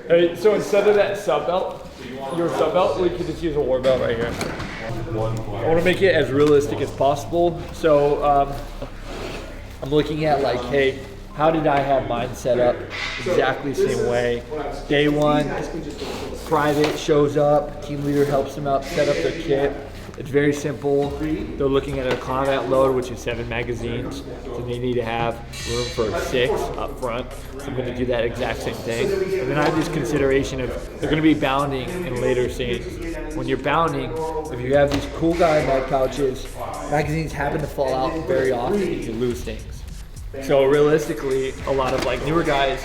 Hey, so instead of that sub belt, your sub belt, we could just use a war belt right here. I want to make it as realistic as possible. So I'm looking at like, hey, how did I have mine set up? Exactly the same way. Day one, private shows up, team leader helps them out, set up their kit. It's very simple. They're looking at a combat load, which is 7 magazines. So they need to have room for 6 up front. So I'm gonna do that exact same thing. And then I have this consideration of they're gonna be bounding in later scenes. When you're bounding, if you have these cool guy mag pouches, magazines happen to fall out very often. You lose things. So realistically, a lot of like newer guys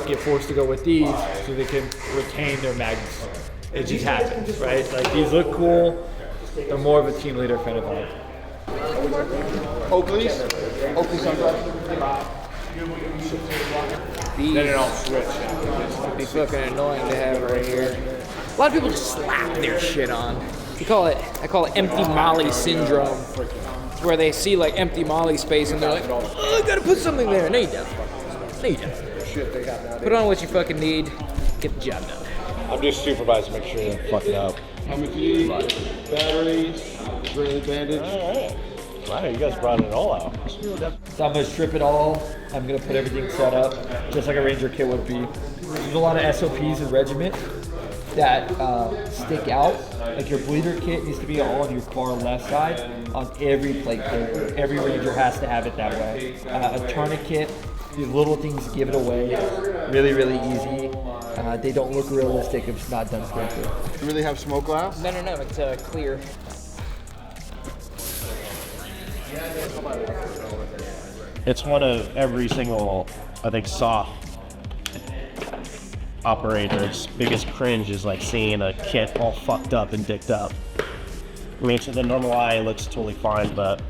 get forced to go with these so they can retain their mags. It just happens, right? Like these look cool. They're more of a team leader kind of vibe. Oakley's sunglasses. Then it all switch. It'd be fucking annoying to have right here. A lot of people just slap their shit on. I call it empty Molly syndrome. It's where they see like empty Molly space and they're like, oh, I gotta put something there. No, you don't. No, you don't. Put on what you fucking need. Get the job done. I'm just supervising, make sure you don't fuck it up. How much do you need? Batteries, Israeli bandage. All right. Wow, you guys brought it all out. So I'm gonna strip it all. I'm gonna put everything set up, just like a Ranger kit would be. There's a lot of SOPs in regiment that stick out. Like your bleeder kit needs to be all on your far left side on every plate carrier. Every Ranger has to have it that way. A tourniquet, these little things give it away. Really, really easy. They don't look realistic if it's not done correctly. You really have smoke glass? No, it's clear. It's one of every single, I think, soft operator's biggest cringe is like seeing a kit all fucked up and dicked up. I mean, to the normal eye, it looks totally fine, but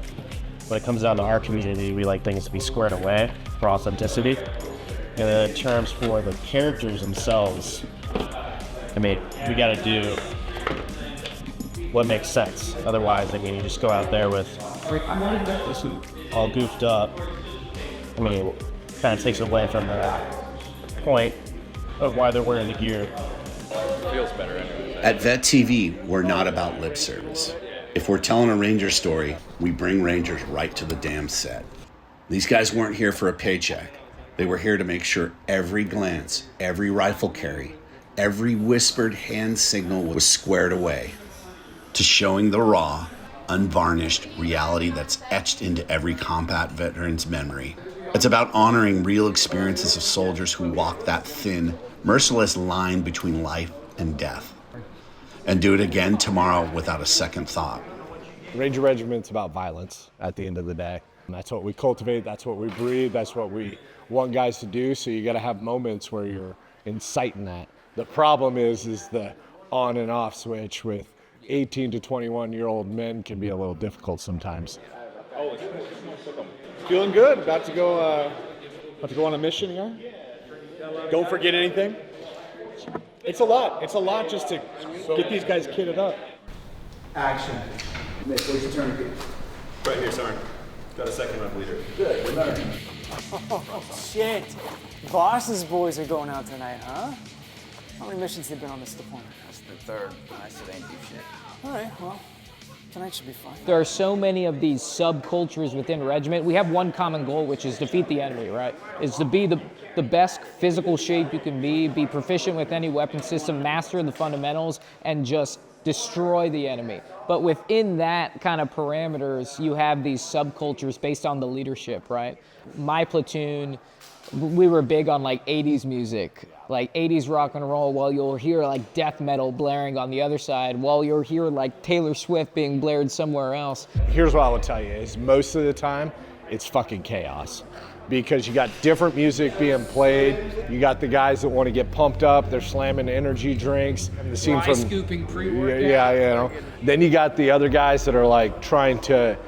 when it comes down to our community, we like things to be squared away for authenticity. And then in terms for the characters themselves, I mean, we gotta do what makes sense. Otherwise, I mean, you just go out there with all goofed up. I mean, it kind of takes away from the point of why they're wearing the gear. Feels better anyway. At Vet TV, we're not about lip service. If we're telling a Ranger story, we bring Rangers right to the damn set. These guys weren't here for a paycheck. They were here to make sure every glance, every rifle carry, every whispered hand signal was squared away, to showing the raw, unvarnished reality that's etched into every combat veteran's memory. It's about honoring real experiences of soldiers who walk that thin, merciless line between life and death, and do it again tomorrow without a second thought. Ranger Regiment's about violence at the end of the day. And that's what we cultivate, that's what we breed, that's what we want guys to do, so you gotta have moments where you're inciting that. The problem is the on and off switch with 18 to 21-year-old men can be a little difficult sometimes. Feeling good, about to go on a mission here. Don't forget anything. It's a lot just to get these guys kitted up. Action. Where's the tourniquet? Right here, sorry. Got a second round leader. Good, we're done. Oh, shit. Boss's boys are going out tonight, huh? How many missions have been on this deployment? That's the third. I said ain't do shit. All right, well, tonight should be fun. There are so many of these subcultures within regiment. We have one common goal, which is defeat the enemy, right? Is to be the best physical shape you can be proficient with any weapon system, master the fundamentals, and just destroy the enemy. But within that kind of parameters, you have these subcultures based on the leadership, right? My platoon, we were big on like 80s music, like 80s rock and roll, while you'll hear like death metal blaring on the other side, while you'll hear like Taylor Swift being blared somewhere else. Here's what I will tell you is most of the time, it's fucking chaos. Because you got different music being played, you got the guys that want to get pumped up, they're slamming energy drinks. The scene from Scooping pre-workout. Yeah, you know. Then you got the other guys that are like trying to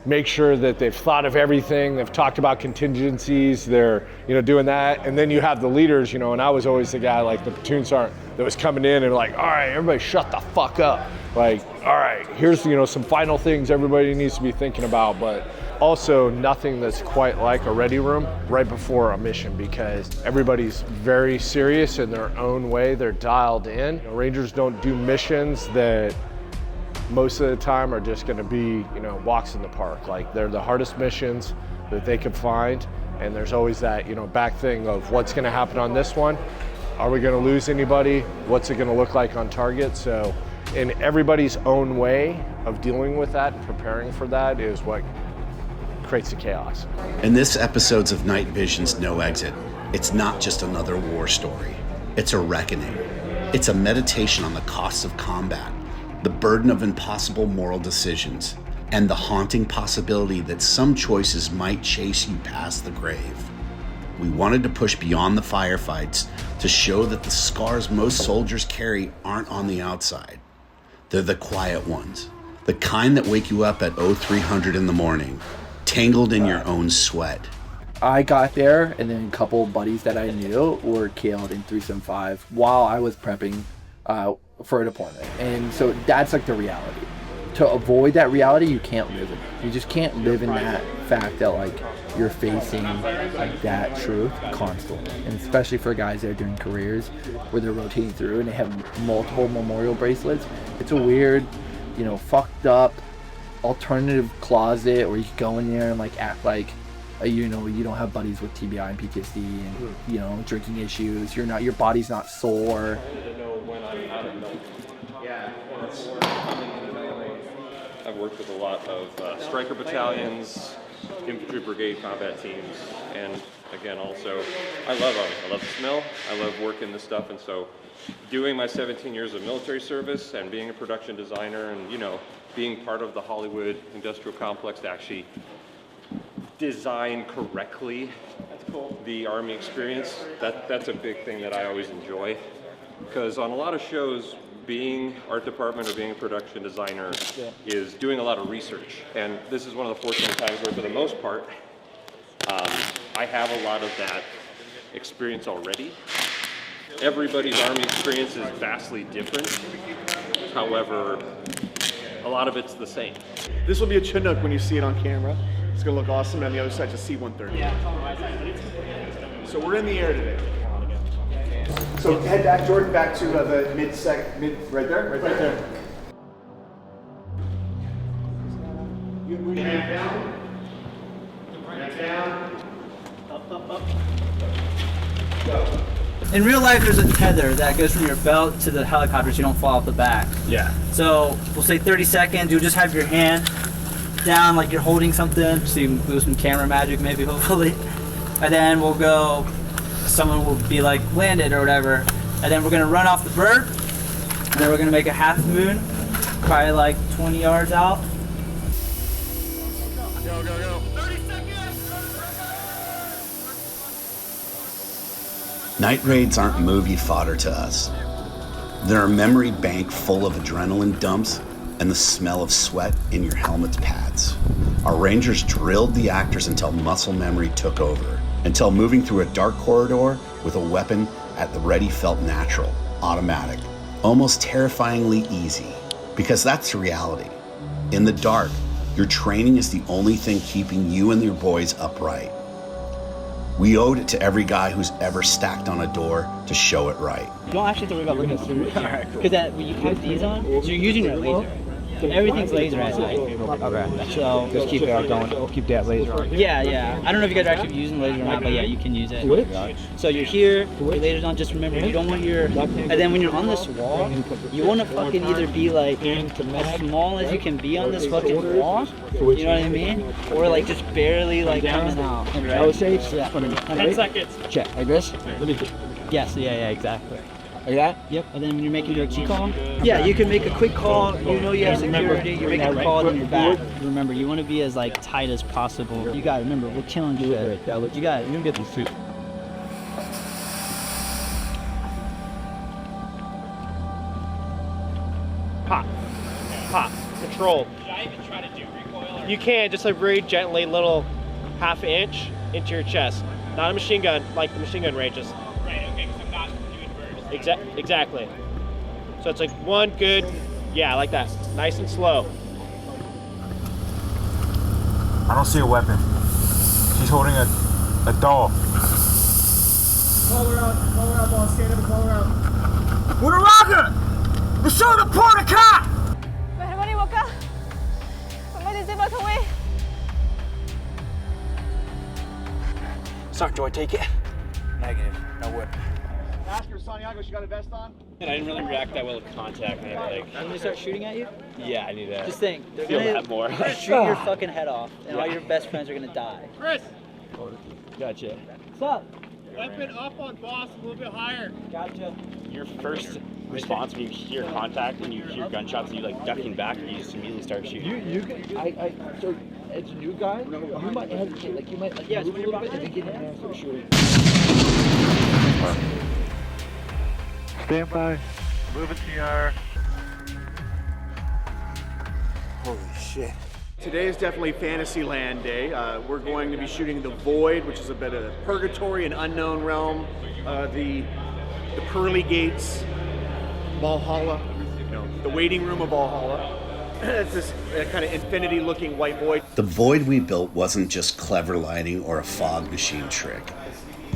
make sure that they've thought of everything, they've talked about contingencies, they're, doing that. And then you have the leaders, and I was always the guy like the platoon sergeant that was coming in and like, all right, everybody shut the fuck up. Like, all right, here's, you know, some final things everybody needs to be thinking about, but also nothing that's quite like a ready room right before a mission, because everybody's very serious in their own way. They're dialed in. You know, Rangers don't do missions that most of the time are just going to be, you know, walks in the park. Like, they're the hardest missions that they could find, and there's always that, you know, back thing of what's going to happen on this one. Are we going to lose anybody? What's it going to look like on target? So in everybody's own way of dealing with that and preparing for that is what creates the chaos. In this episode's of Night Vision's No Exit, it's not just another war story. It's a reckoning. It's a meditation on the costs of combat, the burden of impossible moral decisions, and the haunting possibility that some choices might chase you past the grave. We wanted to push beyond the firefights to show that the scars most soldiers carry aren't on the outside. They're the quiet ones, the kind that wake you up at 0300 in the morning, tangled in your own sweat. I got there, and then a couple of buddies that I knew were killed in 375 while I was prepping for a deployment. And so that's like the reality. To avoid that reality, you can't live in it. You just can't live in that fact that like you're facing like that truth constantly. And especially for guys that are doing careers where they're rotating through and they have multiple memorial bracelets, it's a weird, you know, fucked up alternative closet where you can go in there and like act like you know, you don't have buddies with TBI and PTSD and, you know, drinking issues. You're not, your body's not sore. I've worked with a lot of striker battalions, infantry brigade combat teams, and again, also, I love Army. I love the smell. I love working this stuff, and so doing my 17 years of military service and being a production designer and, you know, being part of the Hollywood industrial complex to actually design correctly the Army experience, that's a big thing that I always enjoy. Because on a lot of shows, being art department or being a production designer is doing a lot of research. And this is one of the fortunate times where, for the most part, I have a lot of that experience already. Everybody's Army experience is vastly different. However, a lot of it's the same. This will be a Chinook when you see it on camera. It's gonna look awesome. And on the other side, just C-130. So we're in the air today. So head back, Jordan, back to the mid, right there, right there. Back down. Back down. Up. Go. In real life, there's a tether that goes from your belt to the helicopter so you don't fall off the back. Yeah. So we'll say 30 seconds. You'll just have your hand down like you're holding something, so you can do some camera magic maybe, hopefully. And then we'll go, someone will be like landed or whatever, and then we're gonna run off the bird, and then we're gonna make a half moon, probably like 20 yards out. Go, go, go. 30 seconds! Night raids aren't movie fodder to us. They're a memory bank full of adrenaline dumps and the smell of sweat in your helmet's pads. Our Rangers drilled the actors until muscle memory took over, until moving through a dark corridor with a weapon at the ready felt natural, automatic, almost terrifyingly easy. Because that's the reality. In the dark, your training is the only thing keeping you and your boys upright. We owed it to every guy who's ever stacked on a door to show it right. You don't actually have to worry about looking through it. Because when you have these on, so you're using your laser. Everything's laser at night. Okay. So Just keep that going. Keep that laser on. yeah. I don't know if you guys are actually using laser or not, but yeah, you can use it. So you're here, your laser's on. Just remember, you don't want your. And then when you're on this wall, you want to fucking either be like as small as you can be on this fucking wall. You know what I mean? Or like just barely like coming out. Right? I would say, Yeah. 10 seconds. Check. Like this? Let me Yes. Yeah. Exactly. like that? Yep. And then when you're making your key call, yeah, you can make a quick call. You know you have security. You're making a call, then you're back. Remember, you want to be as like tight as possible. You got to remember, we're killing you. You got it. You can get these two. Pop. Control. Should I even try to do recoil? You can, just like very gently, little half inch into your chest. Not a machine gun, like the machine gun ranges. Right, okay, because I'm not doing bursts. Exactly. So it's like one good Yeah, like that. Nice and slow. I don't see a weapon. She's holding a doll. Call her out, boss. Stand up and call her out. Unravel! Monsieur the purgatory! مهربانی وکا اومدی زیبا توی Sorry, Joy, take it. Negative. No whip. Ask her, Santiago, she got a vest on? And I didn't really react that well to contact. And like, When they start shooting at you, yeah, I need to just think, they're feel gonna that more. shoot your fucking head off, and all your best friends are gonna die. Chris, Gotcha. What's up? weapon up on boss, a little bit higher. Gotcha. Your first response when you hear contact and you hear gunshots, are you like ducking back, or you just immediately start shooting? So as a new guy, you might hesitate, like you might like move a little bit and then get in there and start shooting. Stand by. Moving TR. Holy shit. Today is definitely Fantasyland Day. We're going to be shooting The Void, which is a bit of purgatory, an unknown realm. The pearly gates, Valhalla, the waiting room of Valhalla. It's this kind of infinity-looking white void. The void we built wasn't just clever lighting or a fog machine trick.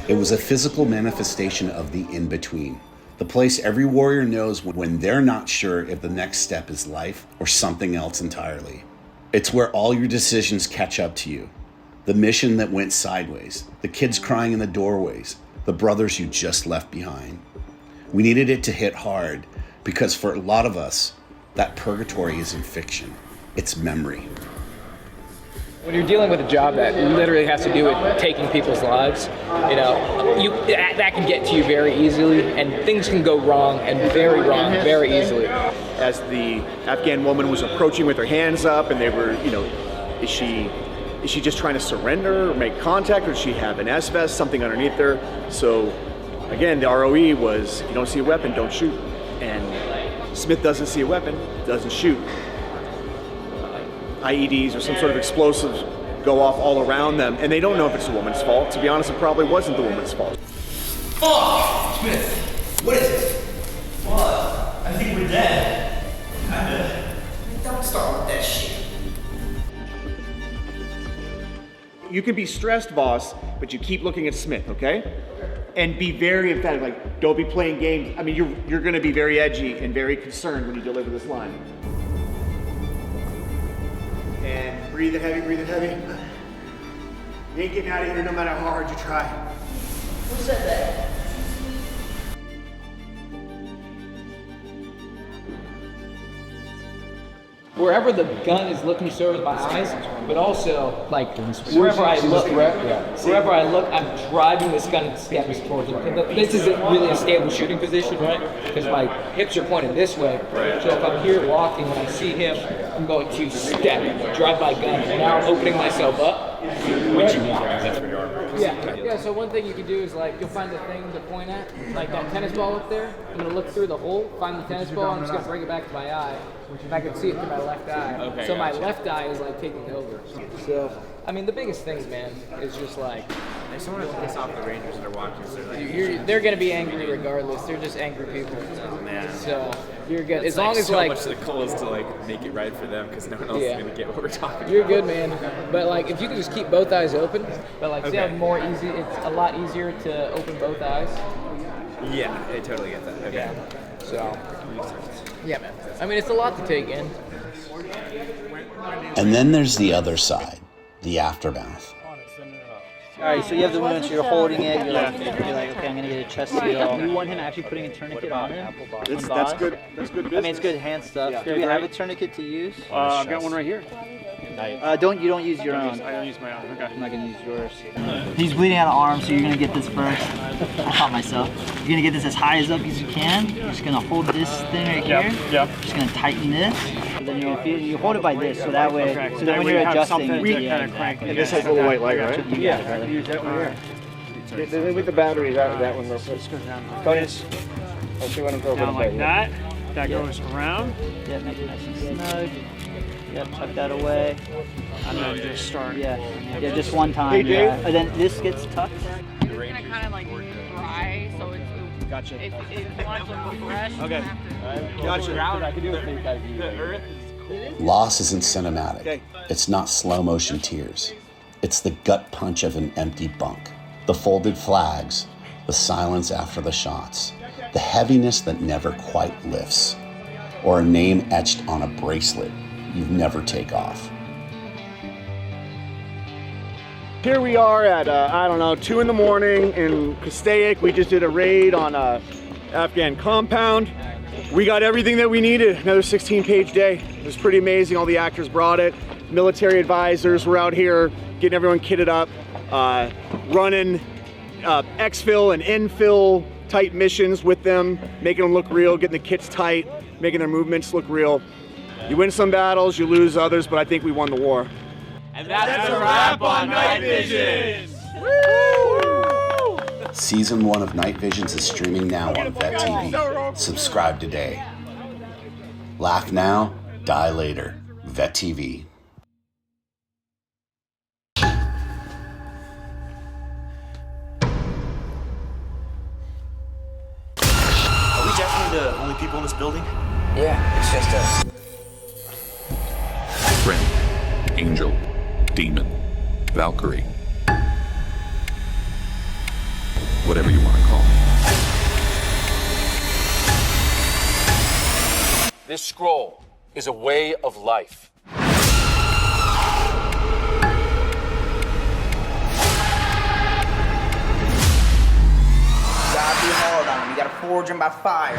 It was a physical manifestation of the in-between. The place every warrior knows when they're not sure if the next step is life or something else entirely. It's where all your decisions catch up to you. The mission that went sideways, the kids crying in the doorways, the brothers you just left behind. We needed it to hit hard because for a lot of us, that purgatory isn't fiction, it's memory. When you're dealing with a job that literally has to do with taking people's lives, you know, that can get to you very easily, and things can go wrong and very wrong very easily. As the Afghan woman was approaching with her hands up, and they were, is she just trying to surrender or make contact, or does she have an S-vest, something underneath her? So, again, the ROE was, if you don't see a weapon, don't shoot. And Smith doesn't see a weapon, doesn't shoot. IEDs or some sort of explosives go off all around them, and they don't know if it's the woman's fault. To be honest, it probably wasn't the woman's fault. Oh, Smith, what is it? What? I think we're dead. Kinda. Don't start with that shit. You can be stressed, boss, but you keep looking at Smith, okay? And be very emphatic, like, don't be playing games. I mean, you're gonna be very edgy and very concerned when you deliver this line. And breathe it heavy, breathe it heavy. You ain't getting out of here no matter how hard you try. Who said that? Wherever the gun is looking serves my eyes, but also like wherever I look, I'm driving this gun steps towards him. This isn't really a stable shooting position, right? Because my hips are pointed this way. So if I'm here walking, when I see him, I'm going to step, drive my gun, and now I'm opening myself up. Which you want, because that's where you are. Yeah, so one thing you can do is like, you'll find the thing to point at, like that tennis ball up there. I'm gonna look through the hole, find the tennis ball, I'm just gonna bring it back to my eye. And I can see it through my left eye. Okay, so my gotcha. left eye is like taking over. So, I mean, the biggest things, man, is just like, I just want to piss off the Rangers that are watching. So like, they're gonna be angry regardless. They're just angry people. oh, man. So, you're good. It's As long like as so like, much the goal is to like make it right for them because no one else is gonna get what we're talking about. you're good, man. But like, if you can just keep both eyes open, but like, see how Okay. more easy, it's a lot easier to open both eyes. Yeah, I totally get that. Okay. Yeah. So, yeah, man. I mean, it's a lot to take in. And then there's the other side, the aftermath. All right, so you have the wound, so you're holding it. You're like, okay, I'm gonna get a chest seal. You want him actually putting a tourniquet on him? That's good. That's good business. I mean, it's good hand stuff. Do you have a tourniquet to use? I've got one right here. You don't use your own. I don't use my own. Okay. I'm not gonna use yours. He's bleeding out of arm, so you're gonna get this first. I caught myself. You're gonna get this as high as up as you can. You're just gonna hold this thing right here. Yep. Just gonna tighten this. And then you hold it by this, so that way, so that when you're adjusting, And this has a little white light, right? You got it, brother. Use that one here. With the batteries, that one real quick. Focus. I'll see what I'm talking about. Like that. That goes around. Yeah, make it nice and snug. Yep, tuck that away. And then just start. Yeah, just one time. Hey, Dave. And then this gets tucked. It's gonna kind of like dry, so it's Gotcha. If you want something fresh, Okay. Gotcha. I can do a fake ID. The earth is Loss isn't cinematic. It's not slow motion tears. It's the gut punch of an empty bunk. The folded flags, the silence after the shots, the heaviness that never quite lifts, or a name etched on a bracelet you'd never take off. Here we are at, I don't know, 2 in the morning in Castaic. We just did a raid on a Afghan compound. We got everything that we needed. Another 16-page day. It was pretty amazing. All the actors brought it. Military advisors were out here getting everyone kitted up, running exfil and infill type missions with them, making them look real, getting the kits tight, making their movements look real. You win some battles, you lose others, but I think we won the war. And that's a wrap on Night Visions! Season 1 of Night Visions is streaming now on Vet TV. Subscribe today. Laugh now, die later. Vet TV. Are we definitely the only people in this building? Yeah, it's just us. Friend, angel, demon, Valkyrie. Whatever you want to call it. This scroll is a way of life. Gotta be hard on them. You gotta forge them by fire.